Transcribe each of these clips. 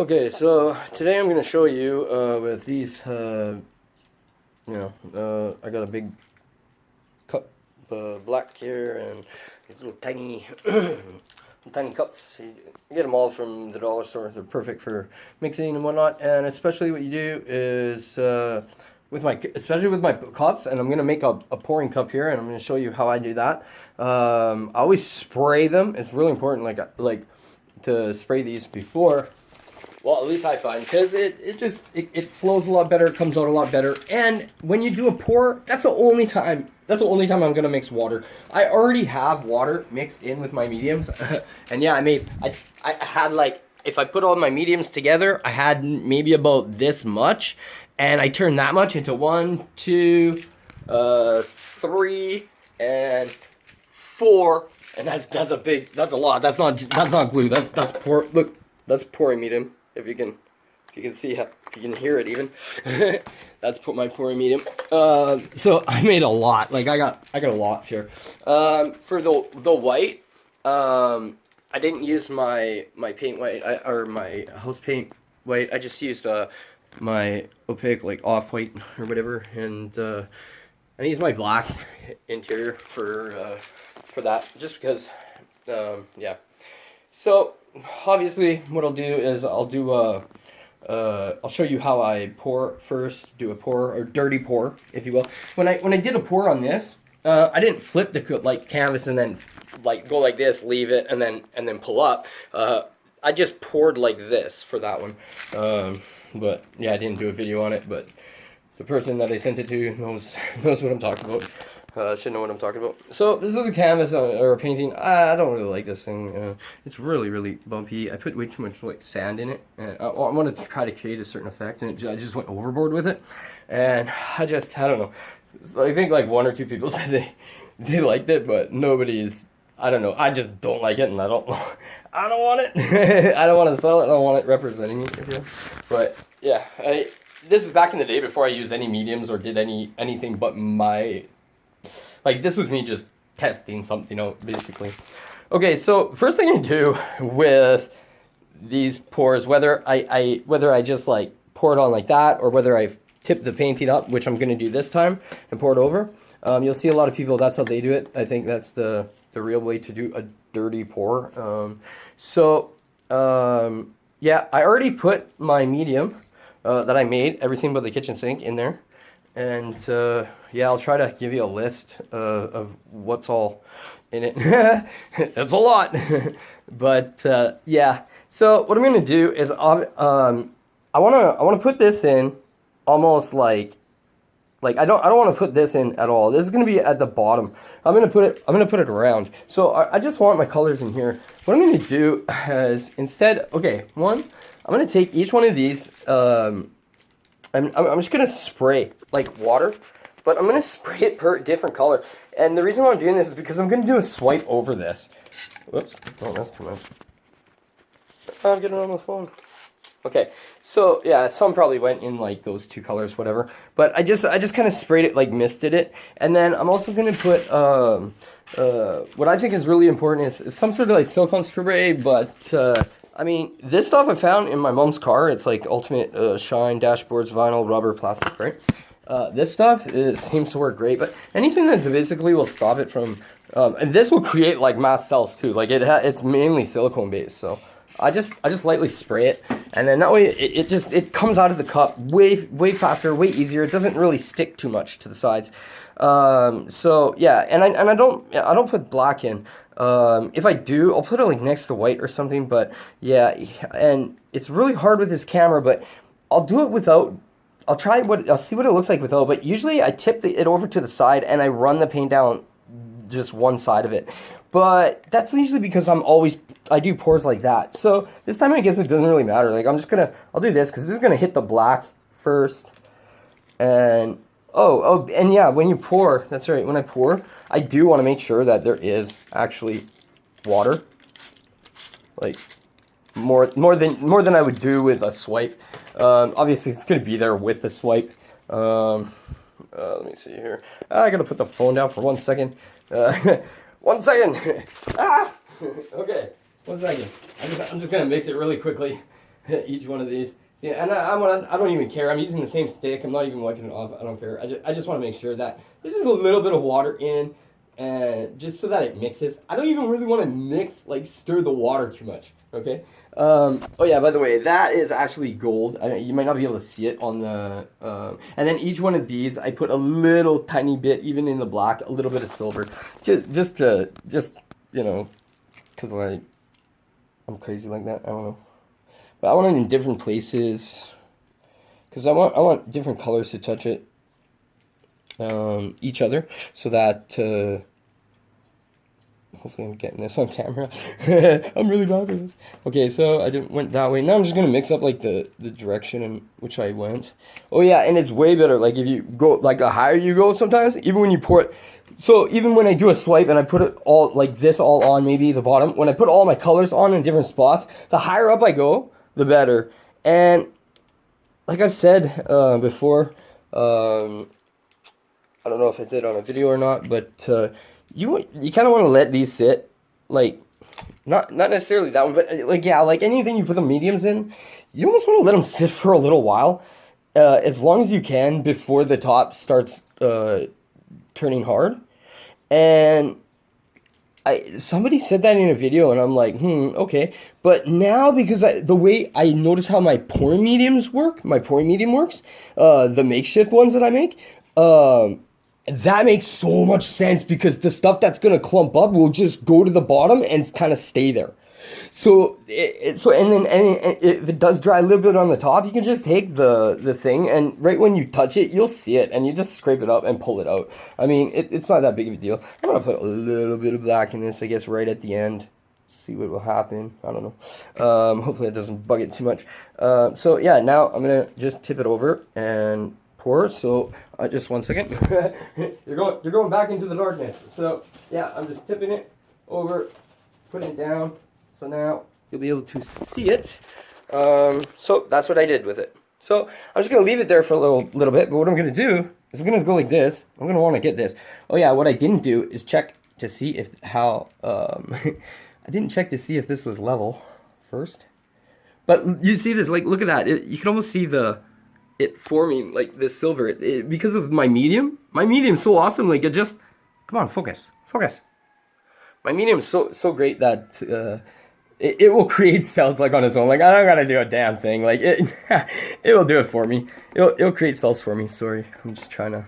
Okay, so today I'm going to show you with these, I got a big cup black here and these little tiny, tiny cups. You get them all from the dollar store. They're perfect for mixing and whatnot. And especially what you do is especially with my cups, and I'm going to make a pouring cup here, and I'm going to show you how I do that. I always spray them. It's really important, like to spray these before. Well, at least I find, because it flows a lot better, it comes out a lot better, and when you do a pour, that's the only time I'm gonna mix water. I already have water mixed in with my mediums, and yeah, I had like, if I put all my mediums together, I had maybe about this much, and I turned that much into 1, 2, 3, and 4, and that's a lot. That's not glue. That's pour. Look, that's pouring medium. If you can see how, if you can hear it even. That's my pouring medium. So I made a lot. Like I got a lot here. For the white, I didn't use my paint white or my house paint white. I just used my opaque, like off-white or whatever, and I used my black interior for that, just because yeah. So obviously what I'll do is I'll show you how I pour first, do a pour, or dirty pour, if you will. When I did a pour on this, I didn't flip the like canvas and then like go like this, leave it, and then pull up. I just poured like this for that one. But yeah, I didn't do a video on it, but the person that I sent it to knows what I'm talking about. Should know what I'm talking about. So this is a canvas or a painting. I don't really like this thing. It's really bumpy. I put way too much like sand in it. I wanted to try to create a certain effect, and I just went overboard with it. And I don't know. So I think like 1 or 2 people said they liked it, but nobody's. I don't know. I just don't like it, and I don't want it. I don't want to sell it. I don't want it representing me. But yeah, this is back in the day before I used any mediums or did anything but my. Like, this was me just testing something out, basically. Okay, so first thing I do with these pours, whether I just like pour it on like that, or whether I tip the painting up, which I'm gonna do this time, and pour it over. You'll see a lot of people, that's how they do it. I think that's the real way to do a dirty pour. Yeah, I already put my medium that I made, everything but the kitchen sink, in there. And yeah, I'll try to give you a list of what's all in it. It's a lot. But yeah, so what I'm gonna do is I wanna put this in almost like I don't want to put this in at all. This is gonna be at the bottom. I'm gonna put it around. So I just want my colors in here. What I'm gonna do is instead, okay, I'm gonna take each one of these. I'm just gonna spray like water, but I'm gonna spray it per different color. And the reason why I'm doing this is because I'm gonna do a swipe over this. Whoops! Oh, that's too much. I'm getting on the phone. Okay, so yeah, some probably went in like those 2 colors, whatever. But I just kind of sprayed it, like misted it, and then I'm also gonna put what I think is really important is some sort of like silicone spray, but. I mean, this stuff I found in my mom's car. It's like ultimate shine, dashboards, vinyl, rubber, plastic, right? This stuff seems to work great, but anything that basically will stop it from, and this will create like mass cells too. Like it's mainly silicone based, so I just lightly spray it, and then that way it comes out of the cup way faster, way easier. It doesn't really stick too much to the sides. So yeah, and I don't put black in. If I do, I'll put it like next to white or something, but yeah, and it's really hard with this camera, but I'll do it without. I'll see what it looks like without, but usually I tip it over to the side and I run the paint down just one side of it. But that's usually because I do pours like that. So this time I guess it doesn't really matter. Like I'll do this because this is gonna hit the black first, and and yeah, when you pour, that's right, when I pour, I do want to make sure that there is actually water, like more than I would do with a swipe. Obviously it's gonna be there with the swipe. Let me see here. I gotta put the phone down for 1 second. 1 second. Ah. Okay. 1 second. I'm just gonna mix it really quickly. each one of these. See, and I don't even care. I'm using the same stick. I'm not even wiping it off. I don't care. I just want to make sure that there's just a little bit of water in, and just so that it mixes. I don't even really want to mix, like stir the water too much. Okay. Oh yeah. By the way, that is actually gold. You might not be able to see it on the. And then each one of these, I put a little tiny bit, even in the black, a little bit of silver, just you know, cause like I'm crazy like that. I don't know. But I want it in different places, because I want different colors to touch it, each other, so that hopefully I'm getting this on camera. I'm really bad for this. Okay, so I went that way. Now I'm just gonna mix up like the direction in which I went. Oh yeah, and it's way better. Like if you go like the higher you go, sometimes even when you pour it. So even when I do a swipe and I put it all like this all on, maybe the bottom. When I put all my colors on in different spots, the higher up I go, the better. And like I've said before, I don't know if I did on a video or not, but you kind of want to let these sit, like not necessarily that one, but like yeah, like anything you put the mediums in, you almost want to let them sit for a little while, as long as you can before the top starts turning hard. And somebody said that in a video, and I'm like, okay. But now, because the way I notice how my pouring mediums work, my pouring medium works, the makeshift ones that I make, that makes so much sense, because the stuff that's gonna clump up will just go to the bottom and kind of stay there. So and if it does dry a little bit on the top, you can just take the thing, and right when you touch it, you'll see it, and you just scrape it up and pull it out. I mean, it's not that big of a deal. I'm gonna put a little bit of black in this, I guess, right at the end. See what will happen. I don't know. Hopefully it doesn't bug it too much. So yeah, now I'm gonna just tip it over and pour. So just 1 second. you're going back into the darkness. So yeah, I'm just tipping it over, putting it down. So now you'll be able to see it. So that's what I did with it. So I'm just gonna leave it there for a little bit. But what I'm gonna do is I'm gonna go like this. I'm gonna want to get this. Oh yeah, what I didn't do is check to see if I didn't check to see if this was level first. But you see this, like, look at that. You can almost see it forming like this silver. Because of my medium. My medium's so awesome. Like it just, come on, focus. My medium's so great that it will create cells like on its own. Like I don't gotta do a damn thing. Like it will do it for me. It'll create cells for me. Sorry, I'm just trying to.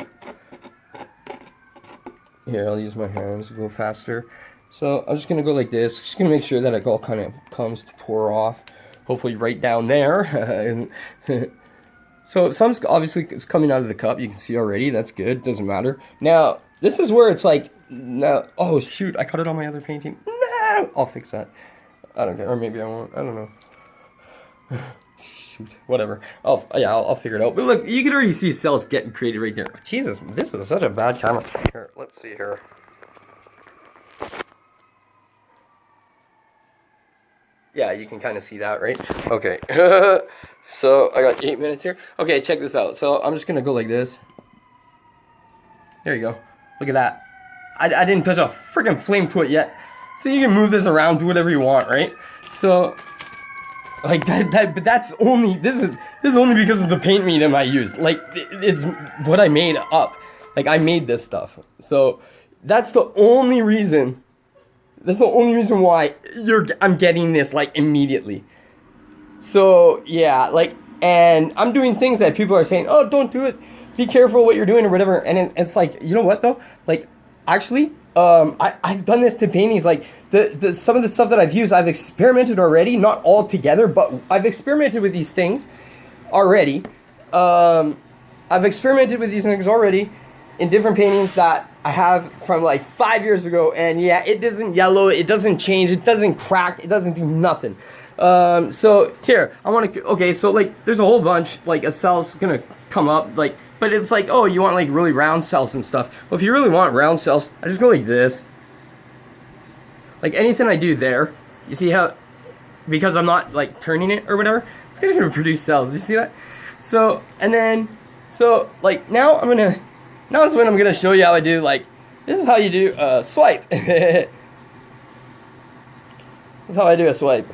Here, I'll use my hands to go faster. So I'm just gonna go like this. Just gonna make sure that it all kind of comes to pour off. Hopefully right down there. So some obviously it's coming out of the cup. You can see already. That's good. Doesn't matter. Now this is where it's like, no. Oh shoot! I cut it on my other painting. No, I'll fix that. I don't care. Or maybe I won't. I don't know. Shoot. Whatever. I'll figure it out. But look, you can already see cells getting created right there. Jesus, this is such a bad camera. Here, let's see here. Yeah, you can kind of see that, right? Okay. So I got 8 minutes here. Okay, check this out. So I'm just gonna go like this. There you go. Look at that. I didn't touch a freaking flame to it yet. So you can move this around, do whatever you want, right? So like that but that's only this is only because of the paint medium I used. Like it's what I made up. Like I made this stuff. So that's the only reason. That's the only reason why I'm getting this like immediately. So yeah, like, and I'm doing things that people are saying, oh, don't do it. Be careful what you're doing or whatever. And it's like, you know what though? Like, actually, I've done this to paintings. Like some of the stuff that I've used, I've experimented already. Not all together, but I've experimented with these things already. I've experimented with these things already in different paintings that I have from like 5 years ago, and yeah, it doesn't yellow, it doesn't change, it doesn't crack, it doesn't do nothing. So here, I want to, okay, so like there's a whole bunch, like a cell's gonna come up, like, but it's like, oh, you want like really round cells and stuff. Well, if you really want round cells, I just go like this. Like anything I do there, you see how, because I'm not like turning it or whatever, it's just gonna produce cells, you see that? So, and then, so like now now is when I'm gonna show you how I do, like, this is how you do a swipe. This is how I do a swipe.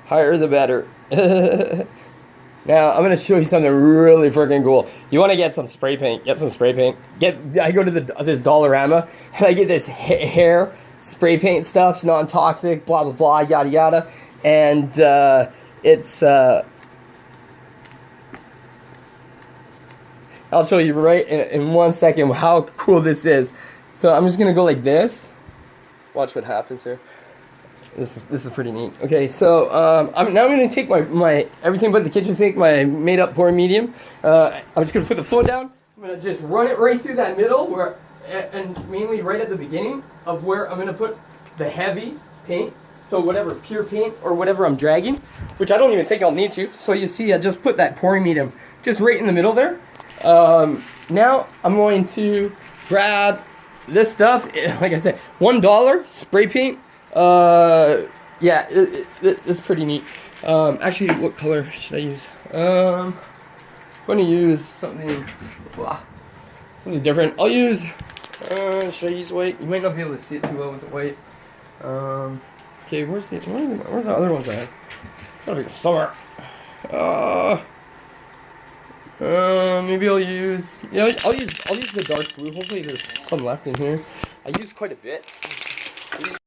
Higher the better. Now I'm gonna show you something really freaking cool. You want to get some spray paint? Get some spray paint. I go to this Dollarama and I get this hair spray paint stuff. It's non-toxic. Blah blah blah. Yada yada. And it's. I'll show you right in 1 second how cool this is. So I'm just gonna go like this. Watch what happens here. This is pretty neat. Okay, so I'm gonna take my everything but the kitchen sink, my made up pouring medium. I'm just gonna put the flow down. I'm gonna just run it right through that middle and mainly right at the beginning of where I'm gonna put the heavy paint. So whatever pure paint or whatever I'm dragging, which I don't even think I'll need to. So you see, I just put that pouring medium just right in the middle there. Now I'm going to grab this stuff. Like I said, $1 spray paint. Yeah, it's pretty neat. Actually, what color should I use? I'm going to use something different. I'll use, should I use white? You might not be able to see it too well with the white. Okay, where's the other ones I have? It's gotta be somewhere. Maybe I'll use, I'll use the dark blue. Hopefully there's some left in here. I use quite a bit.